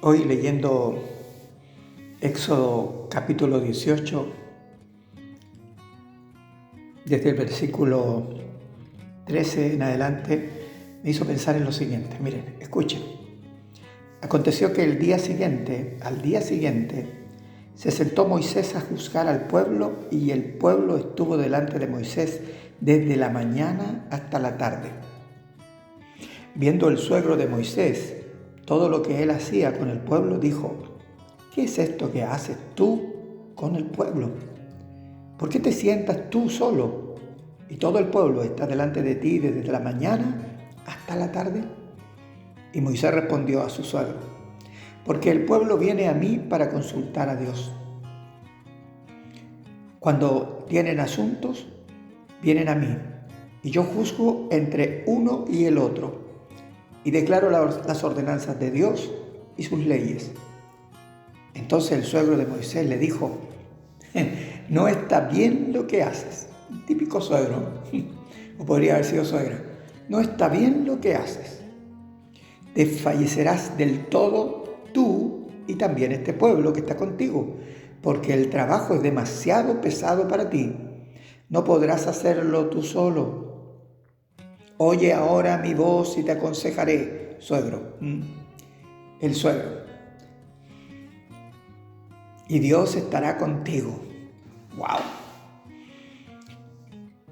Hoy leyendo Éxodo capítulo 18, desde el versículo 13 en adelante, me hizo pensar en lo siguiente. Miren, escuchen. Aconteció que al día siguiente, se sentó Moisés a juzgar al pueblo, y el pueblo estuvo delante de Moisés desde la mañana hasta la tarde. Viendo el suegro de Moisés todo lo que él hacía con el pueblo, dijo: ¿qué es esto que haces tú con el pueblo? ¿Por qué te sientas tú solo y todo el pueblo está delante de ti desde la mañana hasta la tarde? Y Moisés respondió a su suegro: porque el pueblo viene a mí para consultar a Dios. Cuando tienen asuntos, vienen a mí, y yo juzgo entre uno y el otro, y declaro las ordenanzas de Dios y sus leyes. Entonces el suegro de Moisés le dijo: no está bien lo que haces. Típico suegro, o podría haber sido suegra. No está bien lo que haces. Desfallecerás del todo tú y también este pueblo que está contigo, porque el trabajo es demasiado pesado para ti. No podrás hacerlo tú solo. Oye ahora mi voz y te aconsejaré, suegro. El suegro. Y Dios estará contigo. ¡Wow!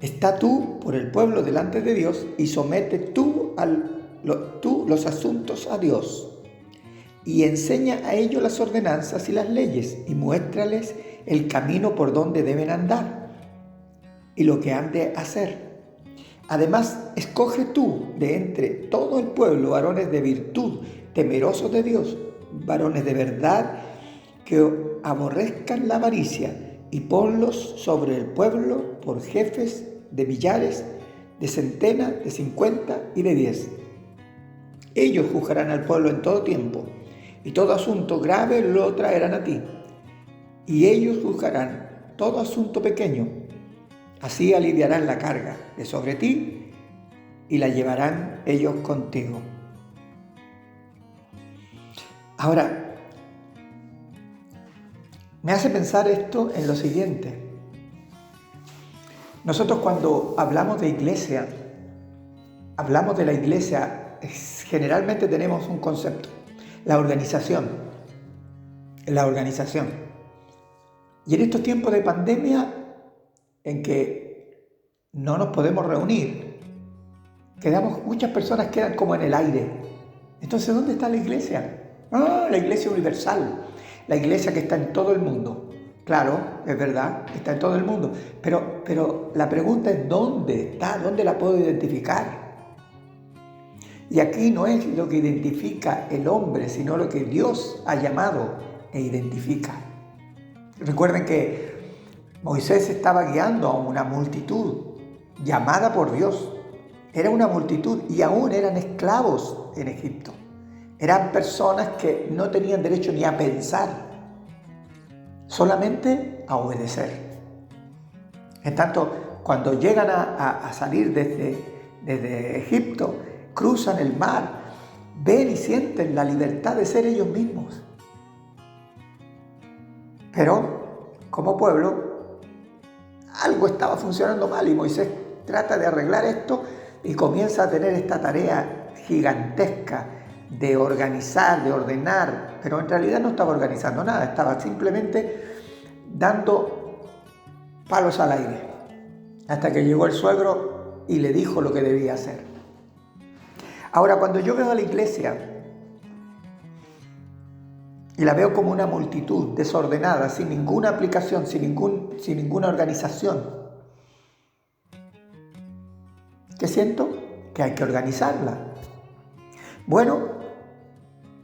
Está tú por el pueblo delante de Dios y somete tú los asuntos a Dios. Y enseña a ellos las ordenanzas y las leyes, y muéstrales el camino por donde deben andar y lo que han de hacer. Además, escoge tú de entre todo el pueblo varones de virtud, temerosos de Dios, varones de verdad, que aborrezcan la avaricia, y ponlos sobre el pueblo por jefes de millares, de centenas, de 50 y de 10. Ellos juzgarán al pueblo en todo tiempo, y todo asunto grave lo traerán a ti, y ellos juzgarán todo asunto pequeño. Así aliviarán la carga de sobre ti y la llevarán ellos contigo. Ahora, me hace pensar esto en lo siguiente. Nosotros cuando hablamos de la iglesia, generalmente tenemos un concepto: la organización. Y en estos tiempos de pandemia, en que no nos podemos reunir, muchas personas quedan como en el aire. Entonces, ¿dónde está la iglesia? La iglesia universal, la iglesia que está en todo el mundo. Claro, es verdad, está en todo el mundo, pero la pregunta es: ¿dónde está? ¿Dónde la puedo identificar? Y aquí no es lo que identifica el hombre, sino lo que Dios ha llamado e identifica. Recuerden que Moisés estaba guiando a una multitud llamada por Dios. Era una multitud y aún eran esclavos en Egipto. Eran personas que no tenían derecho ni a pensar, solamente a obedecer. En tanto, cuando llegan a salir desde Egipto, cruzan el mar, ven y sienten la libertad de ser ellos mismos. Pero, como pueblo, algo estaba funcionando mal, y Moisés trata de arreglar esto y comienza a tener esta tarea gigantesca de organizar, de ordenar, pero en realidad no estaba organizando nada, estaba simplemente dando palos al aire, hasta que llegó el suegro y le dijo lo que debía hacer. Ahora, cuando yo veo a la iglesia y la veo como una multitud desordenada, sin ninguna aplicación, sin ninguna organización, ¿qué siento? Que hay que organizarla. Bueno,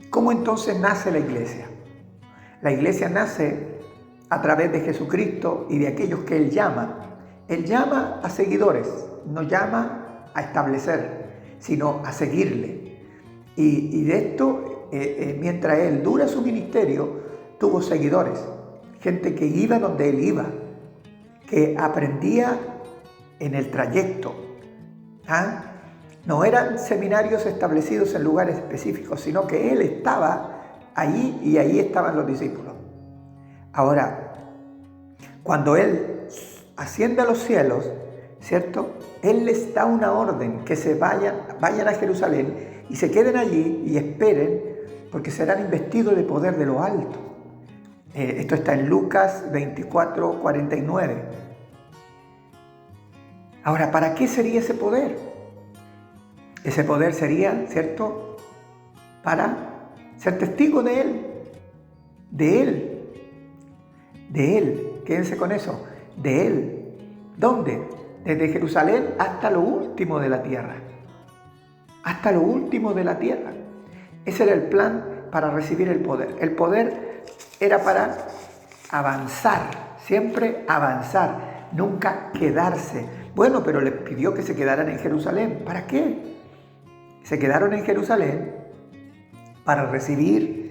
¿cómo entonces nace la iglesia? La iglesia nace a través de Jesucristo y de aquellos que Él llama. Él llama a seguidores, no llama a establecer, sino a seguirle. Y de esto, mientras Él dura su ministerio, tuvo seguidores, gente que iba donde Él iba, que aprendía en el trayecto. No eran seminarios establecidos en lugares específicos, sino que Él estaba ahí estaban los discípulos. Ahora, cuando Él asciende a los cielos, ¿cierto? Él les da una orden, que se vayan a Jerusalén y se queden allí y esperen, porque serán investidos de poder de lo alto. Esto está en Lucas 24:49. Ahora, ¿para qué sería ese poder? Ese poder sería, ¿cierto?, para ser testigo de Él. Quédense con eso, de Él. ¿Dónde? Desde Jerusalén hasta lo último de la tierra. Hasta lo último de la tierra. Ese era el plan para recibir el poder. El poder era para avanzar, siempre avanzar, nunca quedarse. Bueno, pero les pidió que se quedaran en Jerusalén. ¿Para qué? Se quedaron en Jerusalén para recibir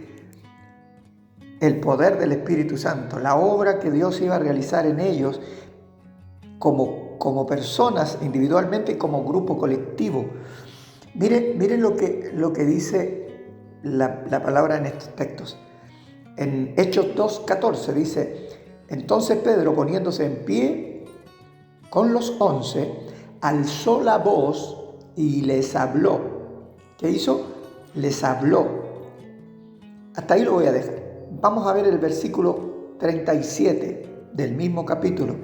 el poder del Espíritu Santo, la obra que Dios iba a realizar en ellos como personas individualmente y como grupo colectivo. Miren lo que dice la palabra en estos textos. En Hechos 2:14 dice: entonces Pedro, poniéndose en pie con los 11, alzó la voz y les habló. ¿Qué hizo? Les habló. Hasta ahí lo voy a dejar. Vamos a ver el versículo 37 del mismo capítulo.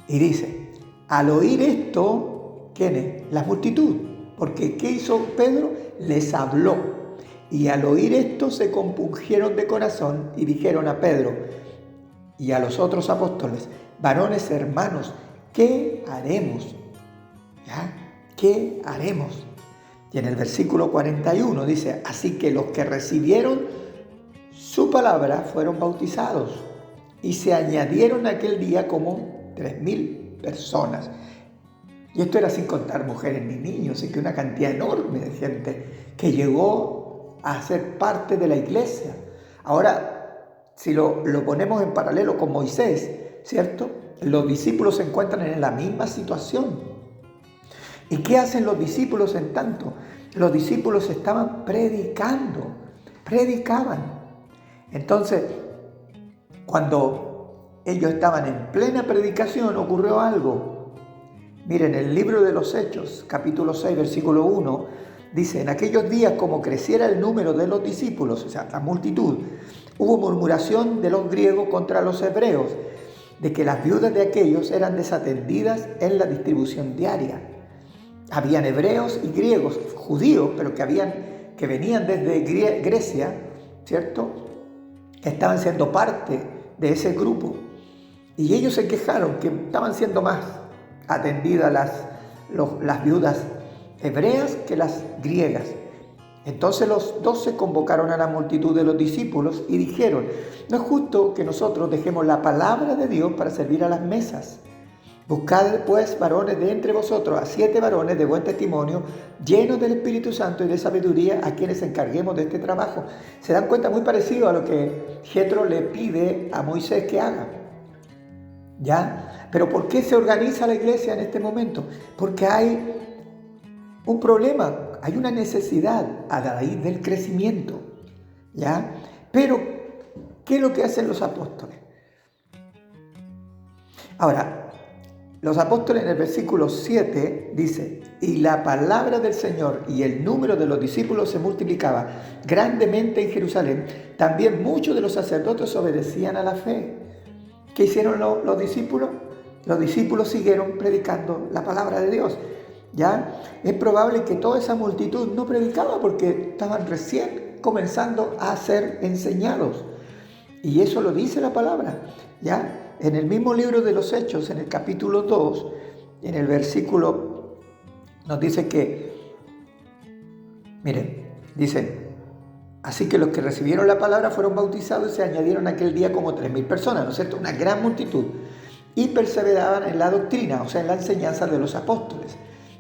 Y dice: al oír esto, ¿quién es? La multitud. Porque ¿qué hizo Pedro? Les habló. Y al oír esto se compungieron de corazón y dijeron a Pedro y a los otros apóstoles: varones hermanos, ¿qué haremos? ¿Ya? ¿Qué haremos? Y en el versículo 41 dice: así que los que recibieron su palabra fueron bautizados, y se añadieron aquel día como 3,000 personas. Y esto era sin contar mujeres ni niños, así que una cantidad enorme de gente que llegó a ser parte de la iglesia. Ahora, si lo ponemos en paralelo con Moisés, ¿cierto? Los discípulos se encuentran en la misma situación. ¿Y qué hacen los discípulos en tanto? Los discípulos estaban predicaban. Entonces, cuando ellos estaban en plena predicación, ocurrió algo. Miren, el libro de los Hechos, capítulo 6, versículo 1, dice: en aquellos días, como creciera el número de los discípulos, o sea, la multitud, hubo murmuración de los griegos contra los hebreos, de que las viudas de aquellos eran desatendidas en la distribución diaria. Habían hebreos y griegos, judíos, pero que venían desde Grecia, ¿cierto?, que estaban siendo parte de ese grupo. Y ellos se quejaron que estaban siendo más atendidas las viudas hebreas que las griegas. Entonces los 12 convocaron a la multitud de los discípulos y dijeron: no es justo que nosotros dejemos la palabra de Dios para servir a las mesas. Buscad pues varones de entre vosotros a 7 varones de buen testimonio, llenos del Espíritu Santo y de sabiduría, a quienes encarguemos de este trabajo. Se dan cuenta, muy parecido a lo que Jetro le pide a Moisés que haga. ¿Ya? Pero ¿por qué se organiza la iglesia en este momento? Porque hay un problema, hay una necesidad a raíz del crecimiento. ¿Ya? Pero, ¿qué es lo que hacen los apóstoles? Ahora, los apóstoles en el versículo 7 dice: y la palabra del Señor y el número de los discípulos se multiplicaba grandemente en Jerusalén. También muchos de los sacerdotes obedecían a la fe. ¿Qué hicieron los discípulos? Los discípulos siguieron predicando la palabra de Dios. ¿Ya? Es probable que toda esa multitud no predicaba porque estaban recién comenzando a ser enseñados. Y eso lo dice la palabra. ¿Ya? En el mismo libro de los Hechos, en el capítulo 2, en el versículo, nos dice que, miren, dice: así que los que recibieron la palabra fueron bautizados y se añadieron aquel día como 3,000 personas, ¿no es cierto? Una gran multitud. Y perseveraban en la doctrina, o sea, en la enseñanza de los apóstoles,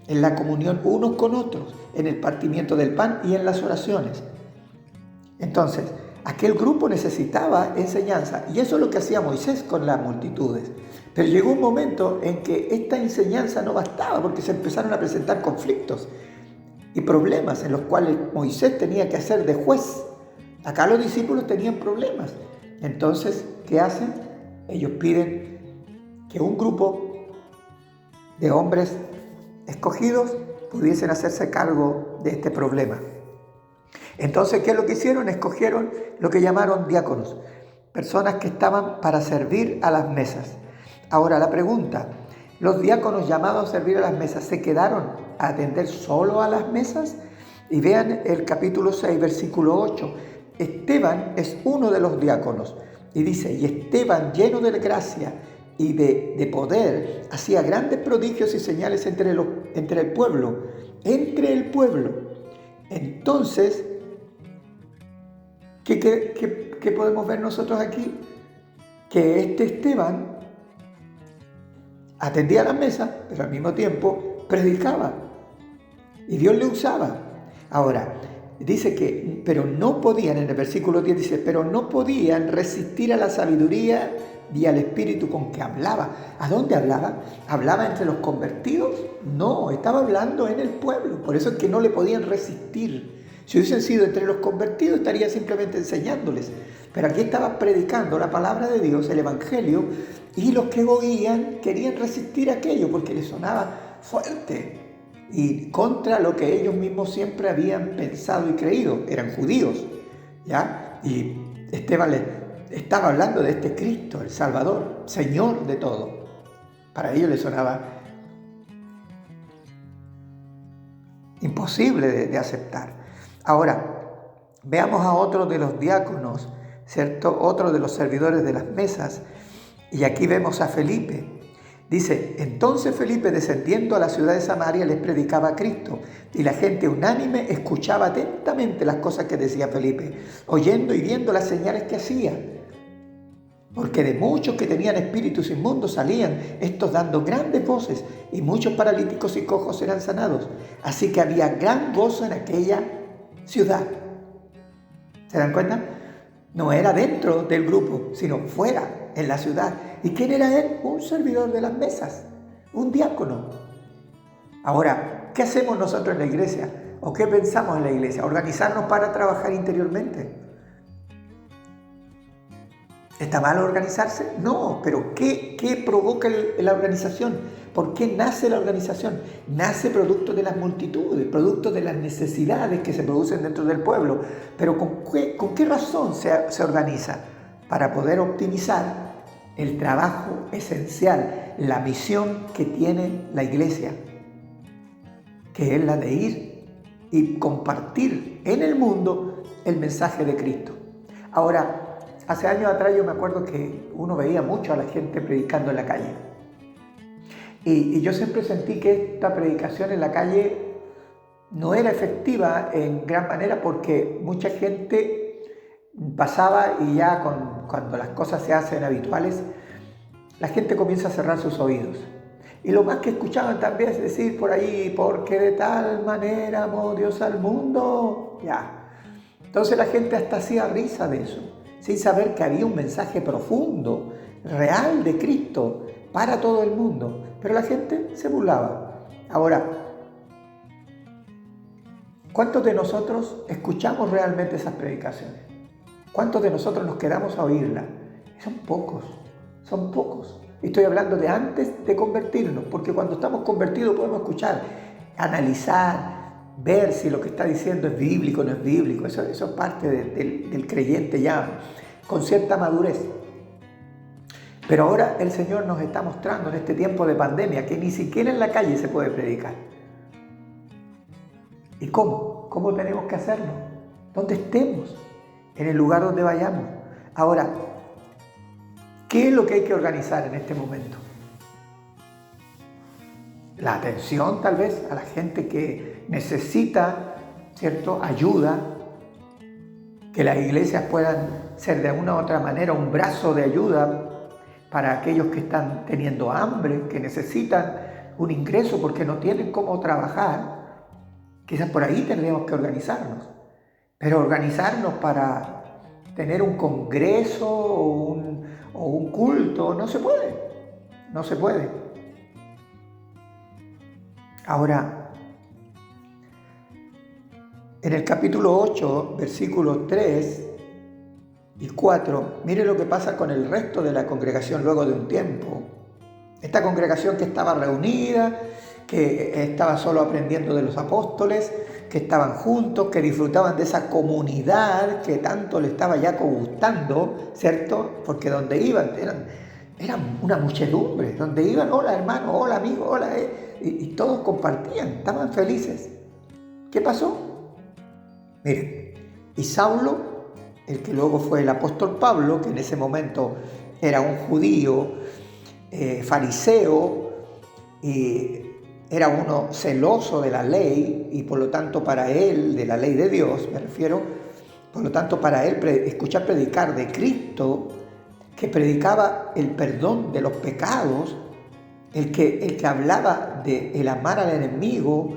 en la comunión unos con otros, en el partimiento del pan y en las oraciones. Entonces, aquel grupo necesitaba enseñanza, y eso es lo que hacía Moisés con las multitudes. Pero llegó un momento en que esta enseñanza no bastaba, porque se empezaron a presentar conflictos y problemas en los cuales Moisés tenía que hacer de juez. Acá los discípulos tenían problemas. Entonces, ¿qué hacen? Ellos piden que un grupo de hombres escogidos pudiesen hacerse cargo de este problema. Entonces, ¿qué es lo que hicieron? Escogieron lo que llamaron diáconos, personas que estaban para servir a las mesas. Ahora la pregunta, ¿los diáconos llamados a servir a las mesas se quedaron a atender solo a las mesas? Y vean el capítulo 6, versículo 8. Esteban es uno de los diáconos y dice, y Esteban, lleno de gracia y de poder, hacía grandes prodigios y señales entre el pueblo. Entonces, ¿qué podemos ver nosotros aquí? Que este Esteban atendía las mesas, pero al mismo tiempo predicaba. Y Dios le usaba. Ahora, dice que, pero no podían, en el versículo 10 dice, pero no podían resistir a la sabiduría y al espíritu con que hablaba. ¿A dónde hablaba? ¿Hablaba entre los convertidos? No, estaba hablando en el pueblo. Por eso es que no le podían resistir. Si hubiesen sido entre los convertidos, estaría simplemente enseñándoles. Pero aquí estaba predicando la palabra de Dios, el evangelio, y los que oían querían resistir aquello porque les sonaba fuerte y contra lo que ellos mismos siempre habían pensado y creído. Eran judíos, ¿ya? Y Esteban les estaba hablando de este Cristo, el Salvador, Señor de todo. Para ellos les sonaba imposible de aceptar. Ahora, veamos a otro de los diáconos, ¿cierto? Otro de los servidores de las mesas. Y aquí vemos a Felipe. Dice, entonces Felipe, descendiendo a la ciudad de Samaria, les predicaba a Cristo. Y la gente unánime escuchaba atentamente las cosas que decía Felipe, oyendo y viendo las señales que hacía. Porque de muchos que tenían espíritus inmundos salían, estos dando grandes voces, y muchos paralíticos y cojos eran sanados. Así que había gran gozo en aquella ciudad. ¿Se dan cuenta? No era dentro del grupo, sino fuera, en la ciudad. ¿Y quién era él? Un servidor de las mesas, un diácono. Ahora, ¿qué hacemos nosotros en la iglesia? ¿O qué pensamos en la iglesia? ¿Organizarnos para trabajar interiormente? ¿Está mal organizarse? No, pero ¿qué provoca la organización? ¿Por qué nace la organización? Nace producto de las multitudes, producto de las necesidades que se producen dentro del pueblo. Pero ¿con qué razón se organiza? Para poder optimizar el trabajo esencial, la misión que tiene la iglesia, que es la de ir y compartir en el mundo el mensaje de Cristo. Ahora, hace años atrás yo me acuerdo que uno veía mucho a la gente predicando en la calle. Y yo siempre sentí que esta predicación en la calle no era efectiva en gran manera porque mucha gente pasaba y ya cuando las cosas se hacen habituales, la gente comienza a cerrar sus oídos. Y lo más que escuchaban también es decir por ahí, porque de tal manera amó Dios al mundo. Ya. Entonces la gente hasta hacía risa de eso, sin saber que había un mensaje profundo, real de Cristo para todo el mundo. Pero la gente se burlaba. Ahora, ¿cuántos de nosotros escuchamos realmente esas predicaciones? ¿Cuántos de nosotros nos quedamos a oírlas? Son pocos. Estoy hablando de antes de convertirnos, porque cuando estamos convertidos podemos escuchar, analizar, ver si lo que está diciendo es bíblico o no es bíblico. Eso es parte del creyente ya con cierta madurez. Pero ahora el Señor nos está mostrando en este tiempo de pandemia que ni siquiera en la calle se puede predicar. ¿Y cómo? ¿Cómo tenemos que hacerlo? Donde estemos, en el lugar donde vayamos. Ahora, ¿qué es lo que hay que organizar en este momento? La atención tal vez a la gente que necesita, ¿cierto?, ayuda, que las iglesias puedan ser de una u otra manera un brazo de ayuda para aquellos que están teniendo hambre, que necesitan un ingreso porque no tienen cómo trabajar. Quizás por ahí tendríamos que organizarnos, pero organizarnos para tener un congreso o un culto, no se puede. Ahora, en el capítulo 8, versículo 3, y 4, mire lo que pasa con el resto de la congregación luego de un tiempo. Esta congregación que estaba reunida, que estaba solo aprendiendo de los apóstoles, que estaban juntos, que disfrutaban de esa comunidad que tanto le estaba ya gustando, ¿cierto? Porque donde iban eran una muchedumbre, donde iban, hola hermano, hola amigo, hola, y todos compartían, estaban felices. ¿Qué pasó? Miren, y Saulo, el que luego fue el apóstol Pablo, que en ese momento era un judío, fariseo, y era uno celoso de la ley, y por lo tanto para él, de la ley de Dios me refiero, por lo tanto para él escuchar predicar de Cristo, que predicaba el perdón de los pecados, el que hablaba de el amar al enemigo,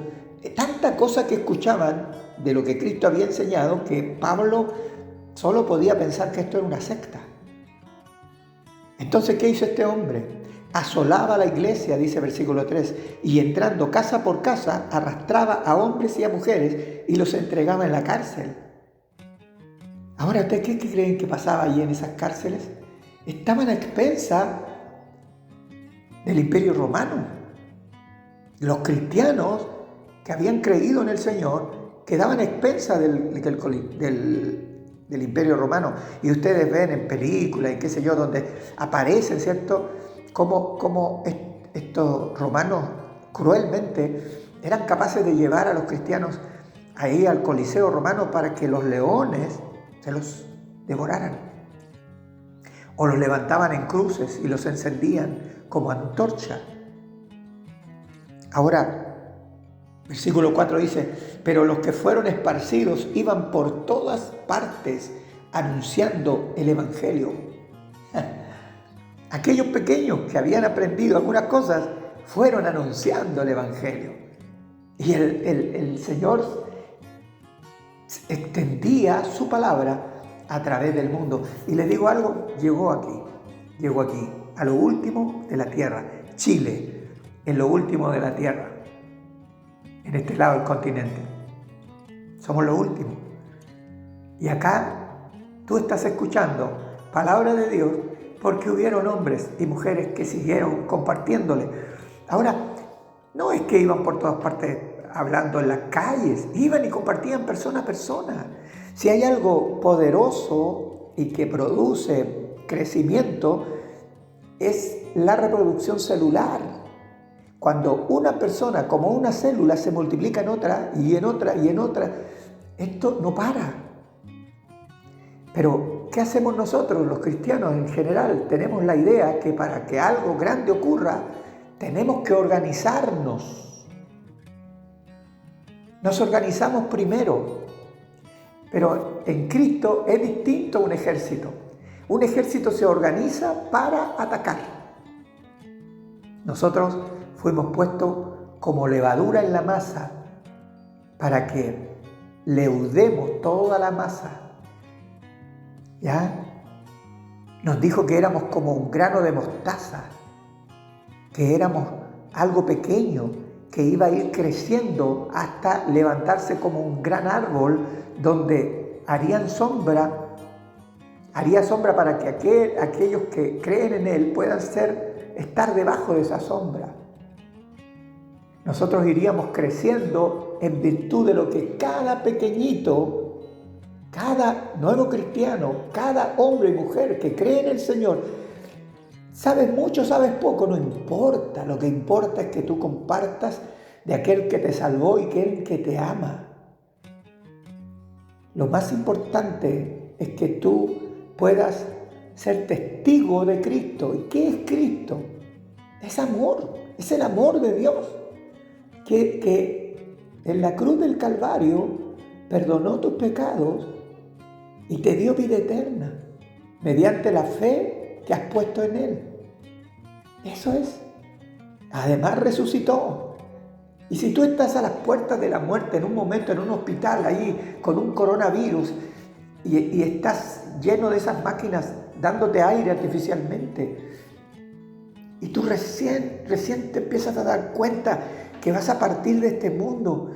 tanta cosa que escuchaban de lo que Cristo había enseñado, que Pablo solo podía pensar que esto era una secta. Entonces, ¿qué hizo este hombre? Asolaba la iglesia, dice versículo 3, y entrando casa por casa, arrastraba a hombres y a mujeres y los entregaba en la cárcel. Ahora, ¿ustedes qué creen que pasaba allí en esas cárceles? Estaban a expensas del Imperio Romano. Los cristianos que habían creído en el Señor quedaban a expensas del Imperio Romano. Y ustedes ven en películas y qué sé yo, donde aparecen, ¿cierto?, como estos romanos cruelmente eran capaces de llevar a los cristianos ahí al Coliseo romano para que los leones se los devoraran. O los levantaban en cruces y los encendían como antorcha. Ahora, versículo 4 dice, pero los que fueron esparcidos iban por todas partes anunciando el Evangelio. Aquellos pequeños que habían aprendido algunas cosas fueron anunciando el Evangelio. Y el Señor extendía su palabra a través del mundo. Y les digo algo, llegó aquí, a lo último de la tierra. Chile, en lo último de la tierra, en este lado del continente. Somos lo último. Y acá tú estás escuchando palabra de Dios porque hubieron hombres y mujeres que siguieron compartiéndole. Ahora, no es que iban por todas partes hablando en las calles, iban y compartían persona a persona. Si hay algo poderoso y que produce crecimiento, es la reproducción celular. Cuando una persona, como una célula, se multiplica en otra y en otra y en otra, esto no para. Pero, ¿qué hacemos nosotros, los cristianos en general? Tenemos la idea que para que algo grande ocurra, tenemos que organizarnos. Nos organizamos primero, pero en Cristo es distinto a un ejército. Un ejército se organiza para atacar. Nosotros fuimos puestos como levadura en la masa para que leudemos toda la masa. ¿Ya? Nos dijo que éramos como un grano de mostaza, que éramos algo pequeño, que iba a ir creciendo hasta levantarse como un gran árbol donde haría sombra para que aquellos que creen en él puedan estar debajo de esa sombra. Nosotros iríamos creciendo en virtud de lo que cada pequeñito, cada nuevo cristiano, cada hombre y mujer que cree en el Señor, sabes mucho, sabes poco, no importa. Lo que importa es que tú compartas de aquel que te salvó y aquel que te ama. Lo más importante es que tú puedas ser testigo de Cristo. ¿Y qué es Cristo? Es amor, es el amor de Dios, que en la cruz del Calvario perdonó tus pecados y te dio vida eterna mediante la fe que has puesto en Él. Eso es. Además resucitó. Y si tú estás a las puertas de la muerte en un momento en un hospital ahí con un coronavirus y estás lleno de esas máquinas dándote aire artificialmente y tú recién te empiezas a dar cuenta que vas a partir de este mundo,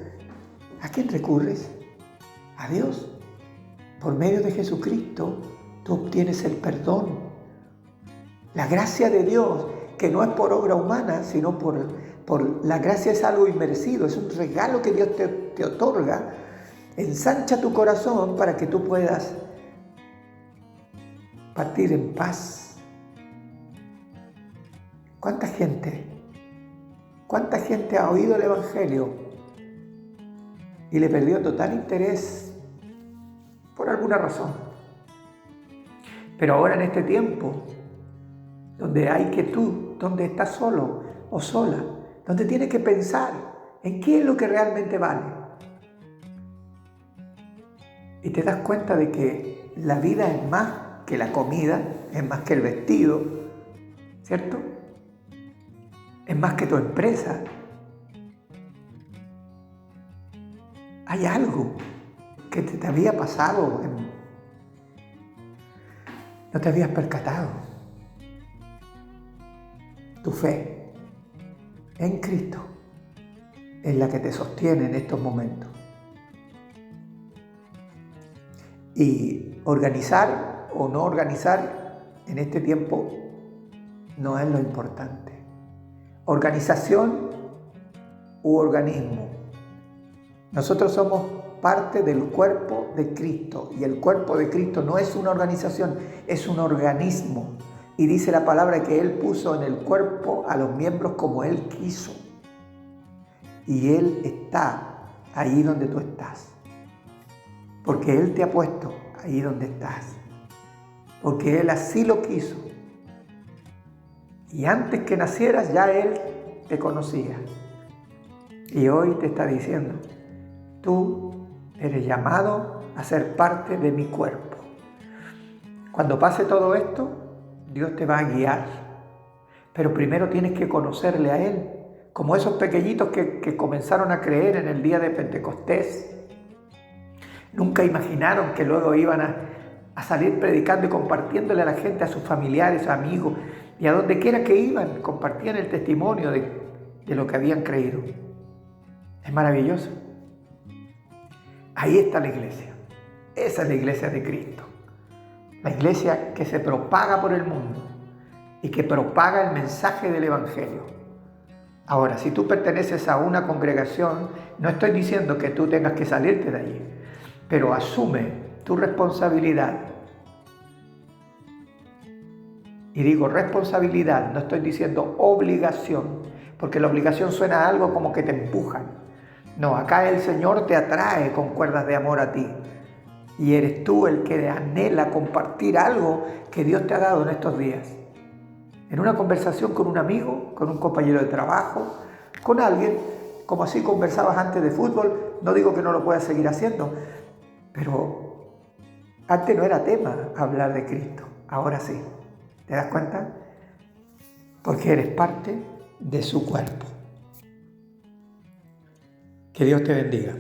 ¿a quién recurres? A Dios. Por medio de Jesucristo, tú obtienes el perdón. La gracia de Dios, que no es por obra humana, sino por la gracia, es algo inmerecido, es un regalo que Dios te otorga. Ensancha tu corazón para que tú puedas partir en paz. ¿Cuánta gente ha oído el Evangelio y le perdió total interés por alguna razón? Pero ahora en este tiempo, donde donde estás solo o sola, donde tienes que pensar en qué es lo que realmente vale. Y te das cuenta de que la vida es más que la comida, es más que el vestido, ¿cierto? Es más que tu empresa. Hay algo que te había pasado, no te habías percatado. Tu fe en Cristo es la que te sostiene en estos momentos. Y organizar o no organizar en este tiempo no es lo importante. Organización u organismo. Nosotros somos parte del cuerpo de Cristo y el cuerpo de Cristo no es una organización, es un organismo. Y dice la palabra que Él puso en el cuerpo a los miembros como Él quiso. Y Él está ahí donde tú estás. Porque Él te ha puesto ahí donde estás. Porque Él así lo quiso. Y antes que nacieras ya Él te conocía. Y hoy te está diciendo, tú eres llamado a ser parte de mi cuerpo. Cuando pase todo esto, Dios te va a guiar. Pero primero tienes que conocerle a Él. Como esos pequeñitos que comenzaron a creer en el día de Pentecostés. Nunca imaginaron que luego iban a salir predicando y compartiéndole a la gente, a sus familiares, amigos, y a donde quiera que iban, compartían el testimonio de lo que habían creído. Es maravilloso. Ahí está la iglesia. Esa es la iglesia de Cristo. La iglesia que se propaga por el mundo y que propaga el mensaje del Evangelio. Ahora, si tú perteneces a una congregación, no estoy diciendo que tú tengas que salirte de allí, pero asume tu responsabilidad. Y digo responsabilidad, no estoy diciendo obligación, porque la obligación suena a algo como que te empujan. No, acá el Señor te atrae con cuerdas de amor a ti. Y eres tú el que anhela compartir algo que Dios te ha dado en estos días. En una conversación con un amigo, con un compañero de trabajo, con alguien, como así conversabas antes de fútbol, no digo que no lo puedas seguir haciendo, pero antes no era tema hablar de Cristo, ahora sí. ¿Te das cuenta? Porque eres parte de su cuerpo. Que Dios te bendiga.